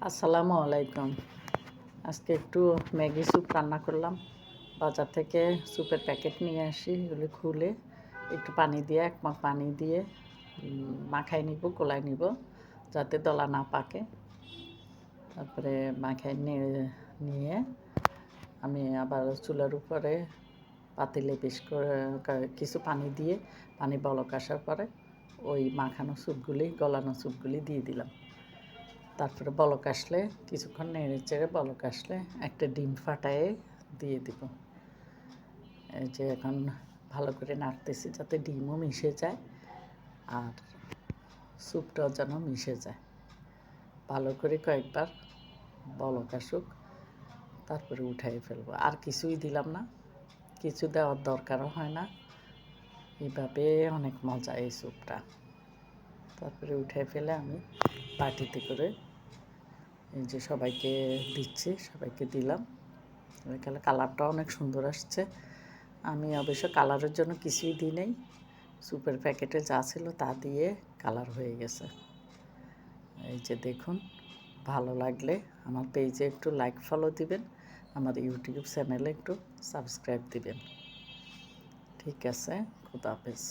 আসসালামু আলাইকুম। আজকে একটু ম্যাগি স্যুপ রান্না করলাম। বাজার থেকে স্যুপের প্যাকেট নিয়ে আসি, এগুলো খুলে একটু পানি দিয়ে 1 মগ পানি দিয়ে মাখায় নিব, গোলায় নিব যাতে দলা না পাকে। তারপরে মাখায় নিয়ে আমি আবার চুলার উপরে পাতিলে বেশ করে কিছু পানি দিয়ে পানি বলক আসার পরে ওই মাখানো স্যুপগুলি, গলানো স্যুপগুলি দিয়ে দিলাম। তারপরে বলক আসলে কিছুক্ষণ নেড়ে চেড়ে বলক আসলে একটা ডিম ফাটায়ে দিয়ে দিব। এই যে এখন ভালো করে নাড়তেছি যাতে ডিমও মিশে যায় আর স্যুপটাও যেন মিশে যায়। ভালো করে কয়েকবার বলক আসুক, তারপরে উঠাই ফেলবো। আর কিছুই দিলাম না, কিছু দেওয়ার দরকারও হয় না। এইভাবে অনেক মজা এই স্যুপটা। তারপরে উঠাই ফেলে আমি বাটিতে করে এই যে সবাইকে দিচ্ছি, সবাইকে দিলাম। কালারটা অনেক সুন্দর আসছে। আমি অবশ্য কালারের জন্য কিছুই দিই নাই, স্যুপের প্যাকেটে যা ছিল তা দিয়ে কালার হয়ে গেছে। এই যে দেখুন, ভালো লাগলে আমার পেজে একটু লাইক ফলো দিবেন, আমার ইউটিউব চ্যানেলে একটু সাবস্ক্রাইব দিবেন। ঠিক আছে, খুদা হাফেজ।